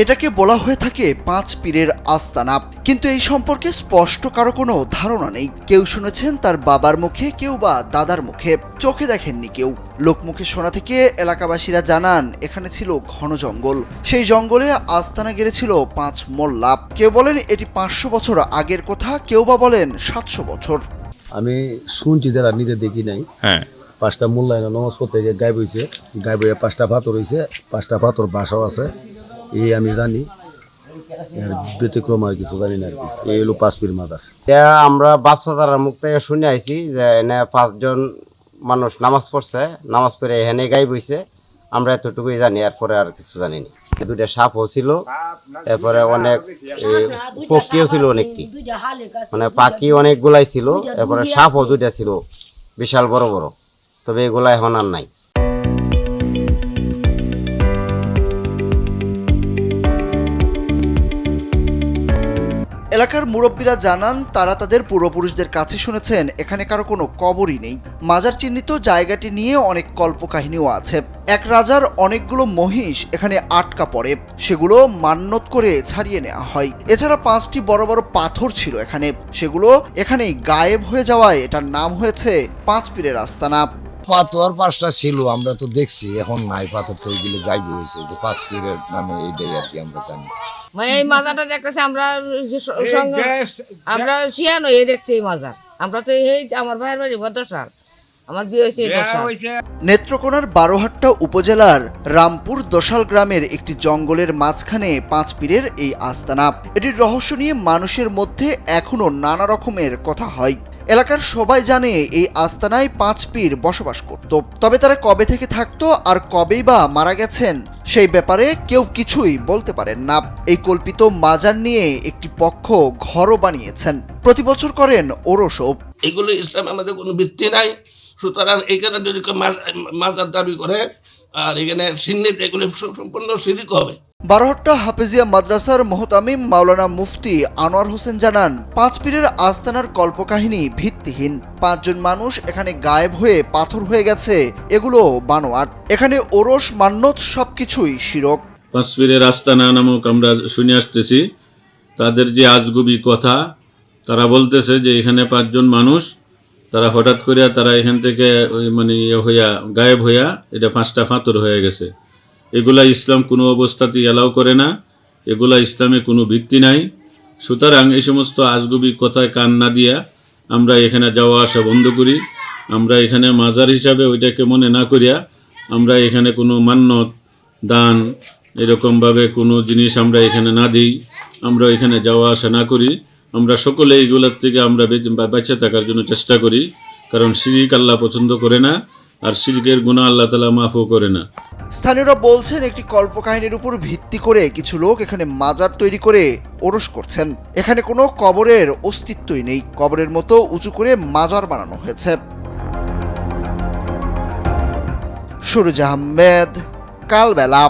এটাকে বলা হয়ে থাকে পাঁচ পীরের আস্তানা, কিন্তু এই সম্পর্কে স্পষ্ট কারো কোনো ধারণা নেই। কেউ শুনেছেন তার বাবার মুখে, কেউ বা দাদার মুখে, চোখে দেখেননি কেউ। লোকমুখে শোনা থেকে এলাকাবাসীরা জানান এখানে ছিল ঘন জঙ্গল, সেই জঙ্গলে আস্তানা গেড়েছিল পাঁচ মোল্লা। কেউ বলেন এটি 500 বছর আগের কথা, কেউ বা বলেন 700 বছর। আমি শুনছি যারা নিজে দেখি নাই, পাঁচটা মোল্লা নামাজ পড়তে গিয়ে গায়েব হয়েছে, গায়েব হয়ে পাঁচটা পাথর হয়েছে, পাঁচটা পাথর বাসাও আছে, এই আমি জানি। এর ব্যতিক্রম আর কিছু জানি না আর কি। এই হলো পাঁচ পীর মাজার। আমরা বাপসাদার মুখ থেকে শুনে আইছি যে এনে 5 জন মানুষ নামাজ পড়ছে, নামাজ পড়ে এখানে গায়েব হয়েছে। আমরা এতটুকুই জানি, এরপরে আর কিছু জানি না। দুইটা সাপও ছিল, এরপরে অনেক পক্ষীও ছিল, অনেকটি মানে পাখি অনেকগুলাই ছিল, এরপরে সাপও দুইটা ছিল বিশাল বড় বড়, তবে এগুলা এখন আর নাই। এলাকার মুরব্বীরা জানান তারা তাদের পূর্বপুরুষদের কাছে শুনেছেন এখানে কারো কোনো কবরই নেই। মাজার চিহ্নিত জায়গাটি নিয়ে অনেক কল্পকাহিনীও আছে। এক রাজার অনেকগুলো মহিষ এখানে আটকা পড়ে, সেগুলো মান্যত করে ছাড়িয়ে নেওয়া হয়। এছাড়া 5টি বড় বড় পাথর ছিল এখানে, সেগুলো এখানেই গায়েব হয়ে যাওয়ায় এটার নাম হয়েছে পাঁচ পীরের আস্তানা। পাথর 5টা ছিল, আমরা তো দেখছি, এখন নাই পাথর, তো ওইগুলো গায়েব হয়েছে, যে পাঁচ পীরের নামে এইটাই আর কি আমরা জানি। এই মাজারটা দেখতেছি আমরা শিয়ানো এই দেখছি এই মাজার। আমরা তো এই আমার ভাইয়ের বাড়ি ভদ্রসাল, আমার বিয়ে হয়েছে নেত্রকোনার বারোহাট্টা উপজেলার রামপুর দশাল গ্রামের একটি জঙ্গলের মাঝখানে পাঁচ পীরের এই আস্তানা। এটির রহস্য নিয়ে মানুষের মধ্যে এখনো নানা রকমের কথা হয়। এলাকার সবাই জানে এই আস্তানায় পাঁচ পীর বসবাস করত, তবে তারা কবে থেকে থাকতো আর কবেই বা মারা গেছেন সেই ব্যাপারে কেউ কিছুই বলতে পারেন না। এই কল্পিত মাজার নিয়ে একটি পক্ষ ঘরও বানিয়েছেন, প্রতি বছর করেন ওরসও। এগুলো ইসলাম আমাদের কোনো ভিত্তি নাই, সুতরাং এখানে যদি মাজার দাবি করে আর এখানে সিন্নিত, এগুলো সম্পূর্ণ শিরক হবে। বারোহাট্টা হাফেজিয়া মাদ্রাসার মোহতামিম মাওলানা মুফতি আনোয়ার হোসেন জানান পাঁচ পীরের আস্তানার কল্পকাহিনী ভিত্তিহীন। 5 জন মানুষ এখানে গায়েব হয়ে পাথর হয়ে গেছে, এগুলো বানোয়াট। এখানে ওরস মান্যত সবকিছুই শিরক। পাঁচ পীরের আস্তানা নামক আমরা শুনে আসতেছি তাদের যে আজগুবি কথা, তারা বলতেছে যে এখানে 5 জন মানুষ, তারা হঠাৎ করে তারা এখান থেকে গায়েব হইয়া এটা 5টা পাথর হয়ে গেছে। এগুলা ইসলাম কোনো অবস্থাতেই অ্যালাউ করে না, এগুলা ইসলামে কোনো ভিত্তি নাই। সুতরাং এই সমস্ত আজগুবি কথায় কান না দিয়া আমরা এখানে যাওয়া আসা বন্ধ করি। আমরা এখানে মাজার হিসাবে ওইটাকে মনে না করিয়া আমরা এখানে কোনো মান্যত দান এরকমভাবে কোনো জিনিস আমরা এখানে না দিই, আমরা এখানে যাওয়া আসা না করি। আমরা সকলে এইগুলোর থেকে আমরা বেঁচে থাকার জন্য চেষ্টা করি, কারণ শিরক আল্লাহ পছন্দ করে না, আর শিরকের গুনাহ আল্লাহ তাআলা মাফও করে না। স্থানীয়রা বলছেন একটি কল্পকাহিনীর উপর ভিত্তি করে কিছু লোক এখানে মাজার তৈরি করে ওরস করছেন। এখানে কোনো কবরের অস্তিত্বই নেই, কবরের মতো উঁচু করে মাজার বানানো হয়েছে। সুরজ আহমেদ, কালবেলা।